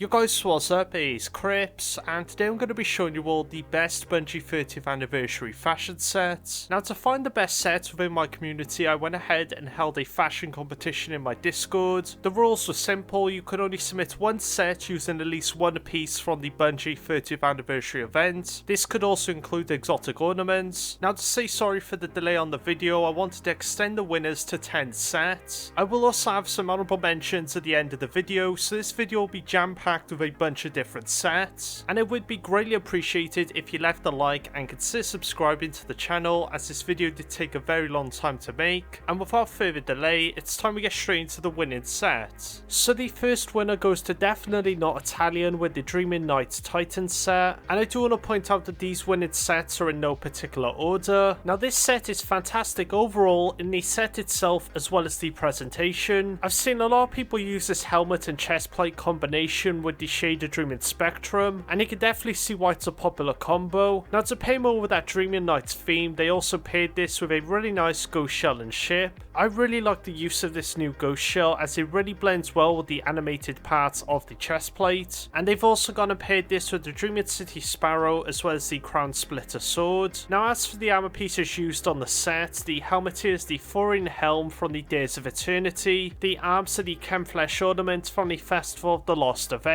Yo guys, what's up? It's Krypz, and today I'm going to be showing you all the best Bungie 30th anniversary fashion sets. Now, to find the best sets within my community, I went ahead and held a fashion competition in my Discord. The rules were simple: you could only submit one set using at least one piece from the Bungie 30th anniversary event. This could also include exotic ornaments. Now, to say sorry for the delay on the video, I wanted to extend the winners to 10 sets. I will also have some honourable mentions at the end of the video, so this video will be jam-packed with a bunch of different sets, and it would be greatly appreciated if you left a like and consider subscribing to the channel, as this video did take a very long time to make. And without further delay, it's time we get straight into the winning set. So the first winner goes to definitely not Italian with the Dreaming Knights Titan set, and I do want to point out that these winning sets are in no particular order. Now, this set is fantastic overall in the set itself as well as the presentation. I've seen a lot of people use this helmet and chestplate combination with the shaded Dreaming Spectrum, and you can definitely see why it's a popular combo. Now, to pay more with that Dreaming Knights theme, they also paired this with a really nice ghost shell and ship. I really like the use of this new ghost shell, as it really blends well with the animated parts of the chestplate, and they've also gone and paired this with the Dreaming City Sparrow as well as the Crown Splitter sword. Now, as for the armor pieces used on the set, the helmet is the Foreign Helm from the Days of Eternity, the arms are the Chemflesh ornament from the Festival of the Lost event,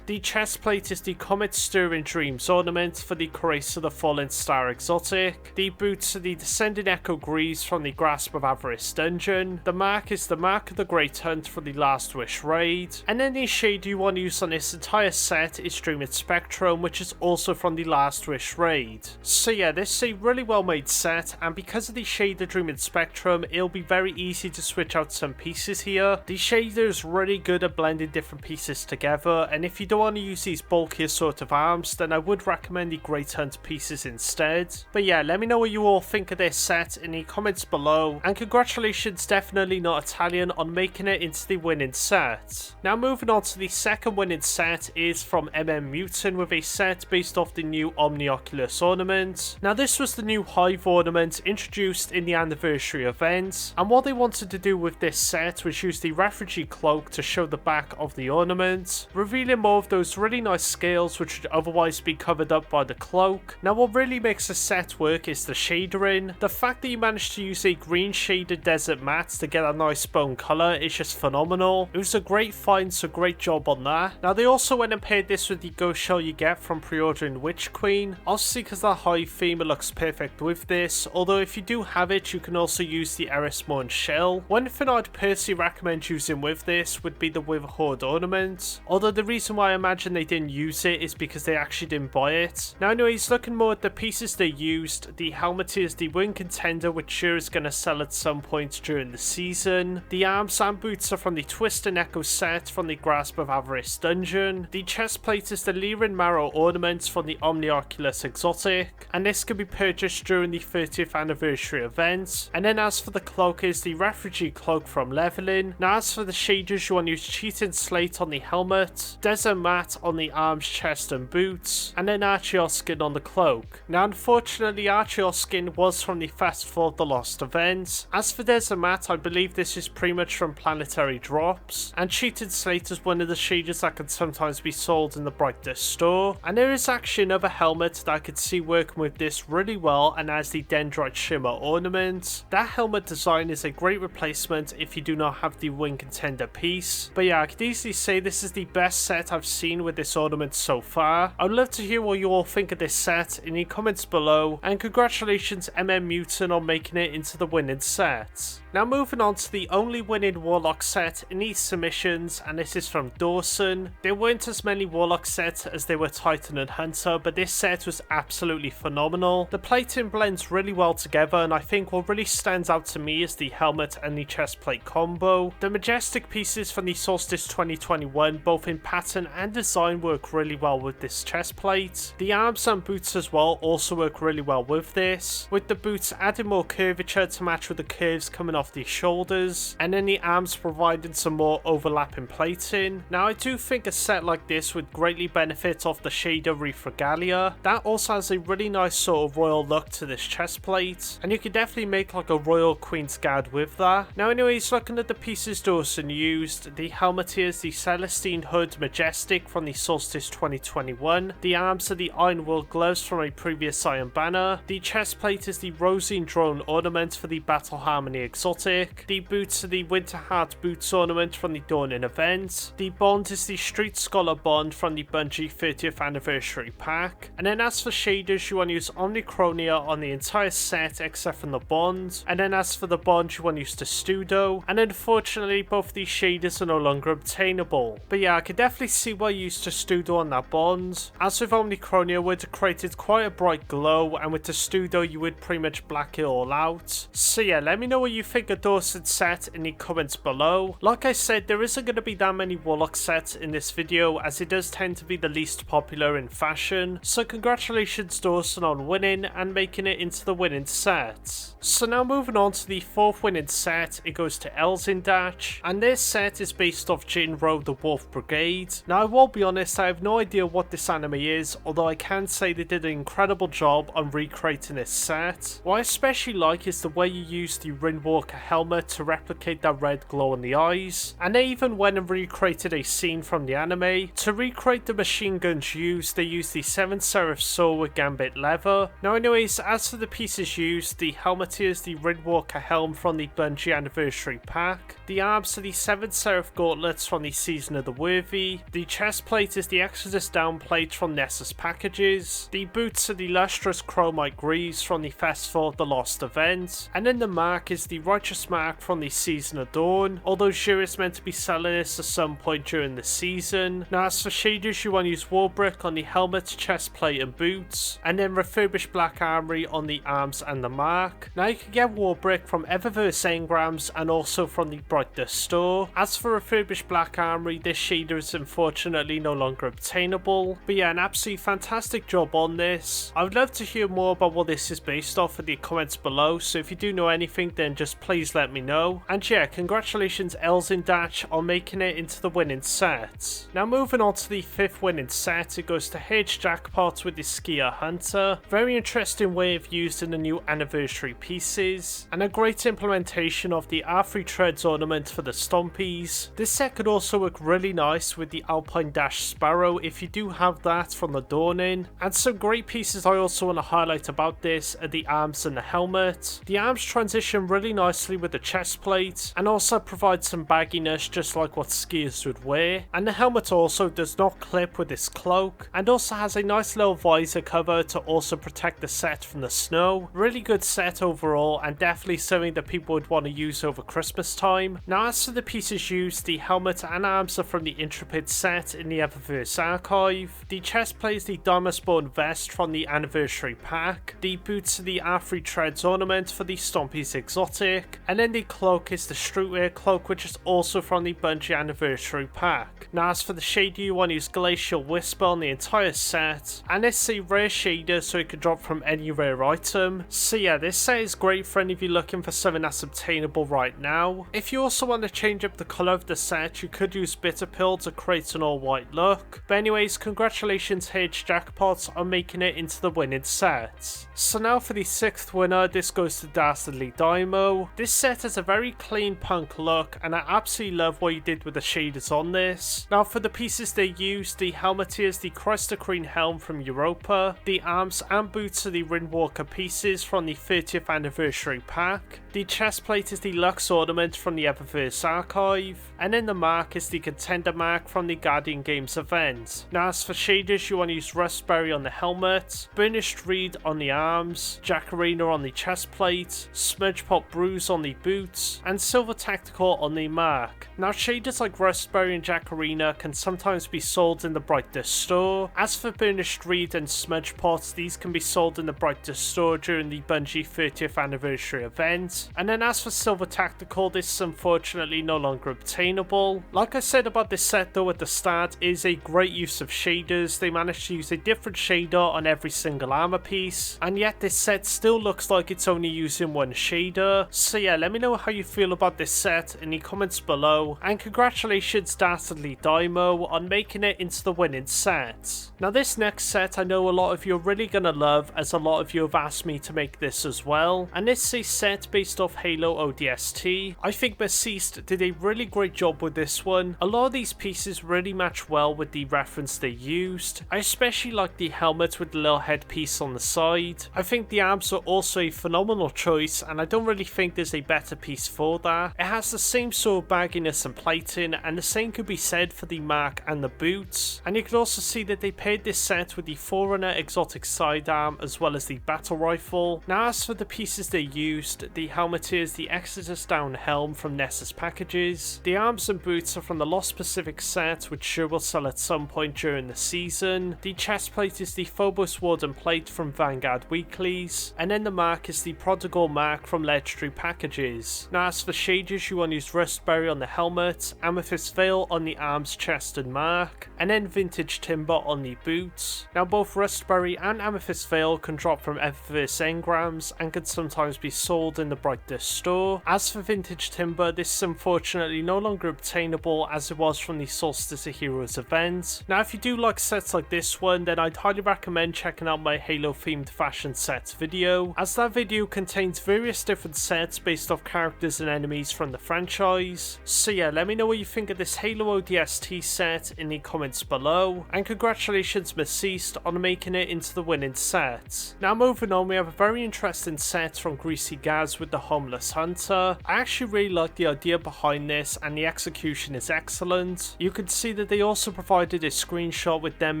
the chestplate is the Comet Stirring Dreams ornament for the Caress of the Fallen Star exotic, the boots are the Descending Echo Greaves from the Grasp of Avarice dungeon, the mark is the Mark of the Great Hunt for the Last Wish raid, and any shade you want to use on this entire set is Dreaming Spectrum, which is also from the Last Wish raid. So yeah, this is a really well made set, and because of the shaded Dreaming Spectrum, it'll be very easy to switch out some pieces here. The shader is really good at blending different pieces together, and if you don't want to use these bulkier sort of arms, then I would recommend the Great Hunt pieces instead. But yeah, let me know what you all think of this set in the comments below, and congratulations Definitely Not Italian on making it into the winning set. Now, moving on to the second winning set is from Mutant with a set based off the new Omnioculus ornament. Now, this was the new Hive ornament introduced in the anniversary event, and what they wanted to do with this set was use the refugee cloak to show the back of the ornament, revealing more of those really nice scales which would otherwise be covered up by the cloak. Now, what really makes the set work is the shadering. The fact that you managed to use a green shaded desert matte to get a nice bone colour is just phenomenal. It was a great find, so great job on that. Now, they also went and paired this with the ghost shell you get from pre-ordering Witch Queen. Obviously, because the Hive theme, it looks perfect with this, although if you do have it, you can also use the Erismorn shell. One thing I'd personally recommend using with this would be the Witherhoard ornament, although the reason why I imagine they didn't use it is because they actually didn't buy it. Now, anyways, looking more at the pieces they used, the helmet is the Wing Contender, which sure is going to sell at some point during the season. The arms and boots are from the Twist and Echo set from the Grasp of Avarice dungeon. The chestplate is the Lyran Marrow ornament from the Omnioculus exotic, and this can be purchased during the 30th anniversary event. And then as for the cloak is the Refugee cloak from Leveling. Now, as for the shaders, you want to use Cheating Slate on the helmet, Desert Matte on the arms, chest and boots, and then Archeos skin on the cloak. Now, unfortunately, Archeos skin was from the Festival of the Lost event. As for Desert Matte, I believe this is pretty much from planetary drops, and Cheated Slate is one of the shaders that can sometimes be sold in the Bright Dust store. And there is actually another helmet that I could see working with this really well, and as the Dendrite Shimmer ornament. That helmet design is a great replacement if you do not have the Wing Contender piece. But yeah, I could easily say this is the best set I've seen with this ornament so far. I'd love to hear what you all think of this set in the comments below, and congratulations Mutant on making it into the winning set. Now, moving on to the only winning Warlock set in these submissions, and this is from Dawson. There weren't as many Warlock sets as there were Titan and Hunter, but this set was absolutely phenomenal. The plating blends really well together, and I think what really stands out to me is the helmet and the chestplate combo. The Majestic pieces from the Solstice 2021, both in pattern and design, work really well with this chestplate. The arms and boots as well also work really well with this, with the boots adding more curvature to match with the curves coming off the shoulders, and then the arms providing some more overlapping plating. Now, I do think a set like this would greatly benefit off the shader Reef Regalia. That also has a really nice sort of royal look to this chestplate, and you could definitely make like a royal Queen's Guard with that. Now, anyways, looking at the pieces Dawson used, the helmet here is the Celestine hood Ironwood Majestic from the Solstice 2021. The arms are the Ironwood gloves from a previous Iron banner. The chest plate is the Rosine Drone ornament for the Battle Harmony exotic. The boots are the Winter Heart boots ornament from the Dawning event. The bond is the Street Scholar bond from the Bungie 30th anniversary pack. And then as for shaders, you want to use Omnicronia on the entire set except from the bond. And then as for the bond, you want to use the Testudo. And unfortunately, both these shaders are no longer obtainable. But yeah, I could definitely see why you used Testudo on that bond. As with Omnicronia, would have created quite a bright glow, and with Testudo, you would pretty much black it all out. So yeah, let me know what you think of Dawson's set in the comments below. Like I said, there isn't going to be that many Warlock sets in this video, as it does tend to be the least popular in fashion. So congratulations Dawson on winning and making it into the winning set. So now moving on to the fourth winning set, it goes to Elzindach, and this set is based off Jinro the Wolf Brigade. Now I will be honest, I have no idea what this anime is, although I can say they did an incredible job on recreating this set. What I especially like is the way you use the Ringwalker helmet to replicate that red glow in the eyes, and they even went and recreated a scene from the anime. To recreate the machine guns used, they used the 7 Seraph sword with Gambit leather. Now anyways, as for the pieces used, the helmet is the Ringwalker helm from the Bungie anniversary pack. The arms are the 7 Seraph gauntlets from the Season of the Worthy. The chest plate is the Exodus down plate from Nessus packages. The boots are the lustrous chromite greaves from the Festival of the Lost event. And then the mark is the Righteous mark from the Season of Dawn, although Zhu is meant to be selling this at some point during the season. Now as for shaders, you want to use Warbrick on the helmet, chest plate and boots, and then refurbished black armory on the arms and the mark. Now you can get Warbrick from Eververse engrams and also from the Bright Dust store. As for refurbished black armory, this shader is unfortunately no longer obtainable. But yeah, an absolutely fantastic job on this. I would love to hear more about what this is based off in the comments below, so if you do know anything then just please let me know. And yeah, congratulations Elzindach on making it into the winning set. Now moving on to the fifth winning set, it goes to H Jackpot with the Skier Hunter. Very interesting way of using the new anniversary pieces, and a great implementation of the R3 Treads ornament for the Stompies. This set could also work really nice with the Alpine Dash Sparrow if you do have that from the Dawning. And some great pieces I also want to highlight about this are the arms and the helmet. The arms transition really nicely with the chest plate and also provide some bagginess just like what skiers would wear. And the helmet also does not clip with this cloak and also has a nice little visor cover to also protect the set from the snow. Really good set overall, and definitely something that people would want to use over Christmas time. Now as for the pieces used, the helmet and arms are from the Intrepid set in the Eververse archive. The chest plate is the Diamond vest from the anniversary pack. The boots are the R3 Treads ornament for the Stompies exotic, and then the cloak is the Streetwear cloak, which is also from the Bungie anniversary pack. Now as for the shader, you want to use Glacial Whisper on the entire set, and it's a rare shader so it can drop from any rare item. So yeah, this set is great for any of you looking for something that's obtainable right now. If you also want to change up the colour of the set, you could use Bitter Pill to create an all white look. But anyways, congratulations H Jackpot on making it into the winning set. So now for the sixth winner, this goes to Dastardly Daimo. This set has a very clean punk look, and I absolutely love what you did with the shaders on this. Now for the pieces they used, the helmet is the Crystal Green helm from Europa. The arms and boots are the Ringwalker pieces from the 30th anniversary pack. The chest plate is the Lux ornament from the Eververse archive, and then the mark is the Contender mark from the Guardian Games event. Now as for shaders, you want to use Rustberry on the helmet, Burnished Reed on the arms, Jacarina on the chest plate, Smudge Pop Bruise on the boots, and Silver Tactical on the mark. Now shaders like Rustberry and Jacarina can sometimes be sold in the Bright Dust store. As for Burnished Reed and Smudge Pots, these can be sold in the Bright Dust store during the Bungie 30th anniversary event. And then as for Silver Tactical, this is unfortunately no longer obtainable. Like I said about this set though at the start, it is a great use of shaders. They managed to use a different shader on every single armor piece, and yet this set still looks like it's only using one shader. So yeah, let me know how you feel about this set in the comments below, and congratulations Dastardly Daimo on making it into the winning set. Now this next set I know a lot of you are really gonna love, as a lot of you have asked me to make this as well, and this is a set based off Halo ODST. I think Deceased did a really great job with this one. A lot of these pieces pieces really match well with the reference they used. I especially like the helmet with the little headpiece on the side. I think the arms are also a phenomenal choice, and I don't really think there's a better piece for that. It has the same sort of bagginess and plating, and the same could be said for the mark and the boots. And you can also see that they paired this set with the Forerunner exotic sidearm as well as the battle rifle. Now as for the pieces they used, the helmet is the Exodus Down helm from Nessus packages. The arms and boots are from the Lost Pacific set, which sure will sell at some point during the season. The chest plate is the Phobos Warden plate from Vanguard Weeklies, and then the mark is the Prodigal mark from Legendary packages. Now as for shaders, you want to use Rustberry on the helmet, Amethyst Veil on the arms, chest and mark, and then Vintage Timber on the boots. Now both Rustberry and Amethyst Veil can drop from Eververse engrams and can sometimes be sold in the Bright Dust store. As for Vintage Timber, this is unfortunately no longer obtainable as it was from the Solstice of Heroes event. Now if you do like sets like this one, then I'd highly recommend checking out my Halo themed fashion sets video, as that video contains various different sets based off characters and enemies from the franchise. So yeah, let me know what you think of this Halo ODST set in the comments below, and congratulations Miss Ceased on making it into the winning set. Now moving on, we have a very interesting set from Greasy Gaz with the Homeless Hunter. I actually really like the idea behind this, and the execution is excellent. You can see that they also provided a screenshot with them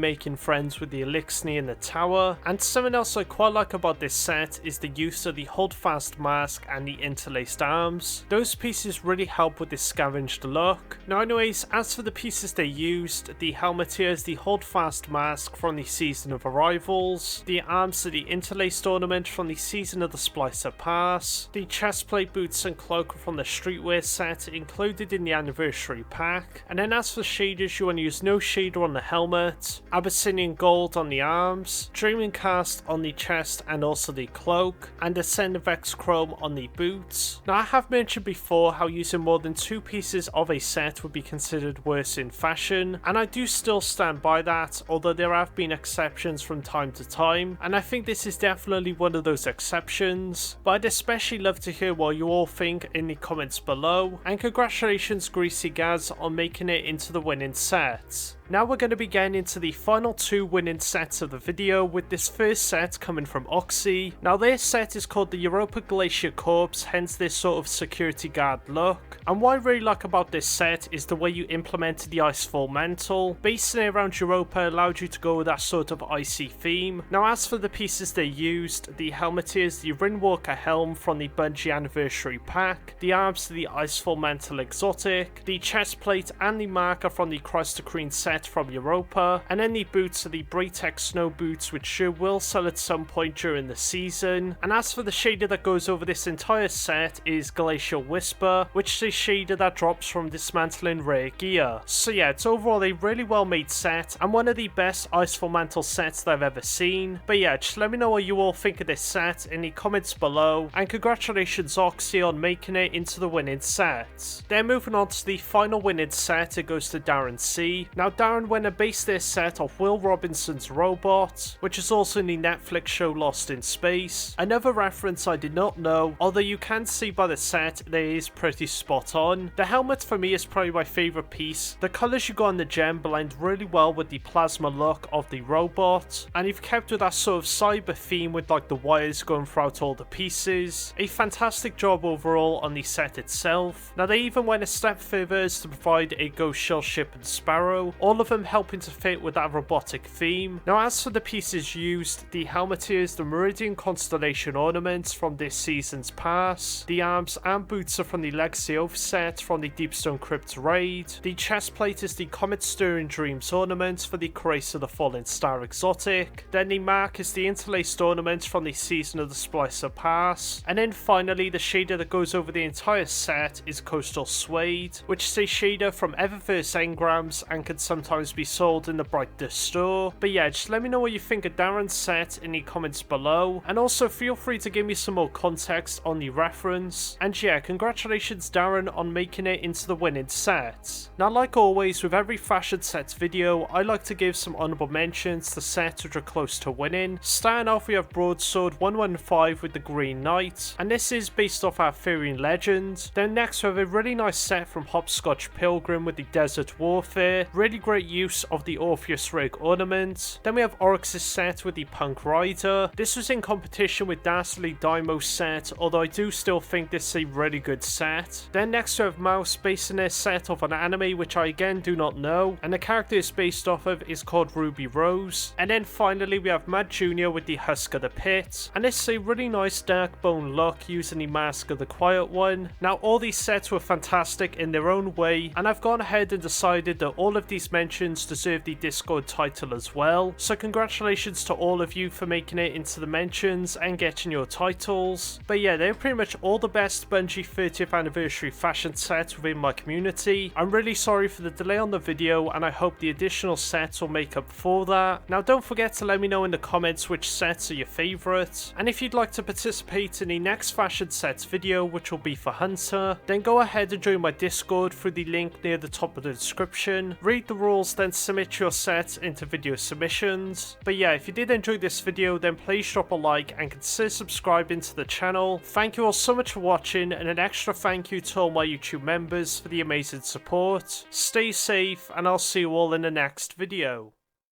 making friends with the Elixir in the tower, and something else I quite like about this set is the use of the Holdfast mask and the interlaced arms. Those pieces really help with this scavenged look. Now anyways, as for the pieces they used, the helmet here is the Holdfast mask from the Season of Arrivals, the arms are the interlaced ornament from the Season of the Splicer Pass, the chestplate, boots and cloak from the Streetwear set included in the Anniversary pack, and then as for shaders, you want to use No Shader on the helmet, Abyssinian Gold on the arms, Dreaming Cast on the chest and also the cloak, and Ascend of X Chrome on the boots. Now I have mentioned before how using more than two pieces of a set would be considered worse in fashion, and I do still stand by that, although there have been exceptions from time to time, and I think this is definitely one of those exceptions. But I'd especially love to hear what you all think in the comments below, and congratulations Greasy Gaz on making it into the winning set. Now we're going to be getting into the final two winning sets of the video, with this first set coming from Oxy. Now this set is called the Europa Glacier Corpse, hence this sort of security guard look. And what I really like about this set is the way you implemented the Icefall mantle. Basing it around Europa allowed you to go with that sort of icy theme. Now as for the pieces they used, the helmet is the Ringwalker helm from the Bungie Anniversary pack, the arms to the Icefall mantle exotic, the chest plate and the marker from the Christ the Queen set from Europa, and then the boots are the Braytech snow boots, which sure will sell at some point during the season. And as for the shader that goes over this entire set is Glacial Whisper, which is a shader that drops from dismantling rare gear. So yeah, it's overall a really well made set and one of the best Icefall Mantle sets that I've ever seen. But yeah, just let me know what you all think of this set in the comments below, and congratulations Oxy on making it into the winning set. Then moving on to the final winning set, it goes to Darren C. Now Darren Wenner based their set off Will Robinson's Robot, which is also in the Netflix show Lost in Space. Another reference I did not know, although you can see by the set that it is pretty spot on. The helmet for me is probably my favourite piece. The colours you got on the gem blend really well with the plasma look of the robot, and you've kept with that sort of cyber theme with like the wires going throughout all the pieces. A fantastic job overall on the set itself. Now they even went a step further as to provide a Ghost Shell Ship and Sparrow, all of them helping to fit with that robotic theme. Now as for the pieces used, the helmet is the Meridian Constellation Ornaments from this season's pass, the arms and boots are from the Legacy Oath set from the Deepstone Crypt raid, the chest plate is the Comet Stirring Dreams ornament for the Crace of the Fallen Star exotic, then the mark is the interlaced ornament from the Season of the Splicer pass, and then finally the shader that goes over the entire set is Coastal Suede, which is a shader from Eververse engrams and can sometimes sometimes be sold in the Bright store. But yeah, just let me know what you think of Darren's set in the comments below, and also feel free to give me some more context on the reference. And yeah, congratulations Darren on making it into the winning set. Now like always with every fashion sets video, I like to give some honourable mentions to sets which are close to winning. Starting off we have Broadsword 115 with the Green Knight, and this is based off Arthurian legend. Then next we have a really nice set from Hopscotch Pilgrim with the Desert Warfare, really great use of the Orpheus Rig ornament. Then we have Oryx's set with the Punk Rider. This was in competition with Dastardly Daimo's set, although I do still think this is a really good set. Then next we have Mouse based in their set of an anime which I again do not know, and the character it's based off of is called Ruby Rose. And then finally we have Mad Jr. with the Husk of the Pit, and this is a really nice dark bone look using the Mask of the Quiet One. Now all these sets were fantastic in their own way, and I've gone ahead and decided that all of these mentions deserve the Discord title as well, so congratulations to all of you for making it into the mentions and getting your titles. But yeah, they're pretty much all the best Bungie 30th anniversary fashion sets within my community. I'm really sorry for the delay on the video, and I hope the additional sets will make up for that. Now don't forget to let me know in the comments which sets are your favourite, and if you'd like to participate in the next fashion sets video, which will be for Hunter, then go ahead and join my Discord through the link near the top of the description. Read the rules, then submit your sets into video submissions. But yeah, if you did enjoy this video, then please drop a like and consider subscribing to the channel. Thank you all so much for watching, and an extra thank you to all my YouTube members for the amazing support. Stay safe, and I'll see you all in the next video.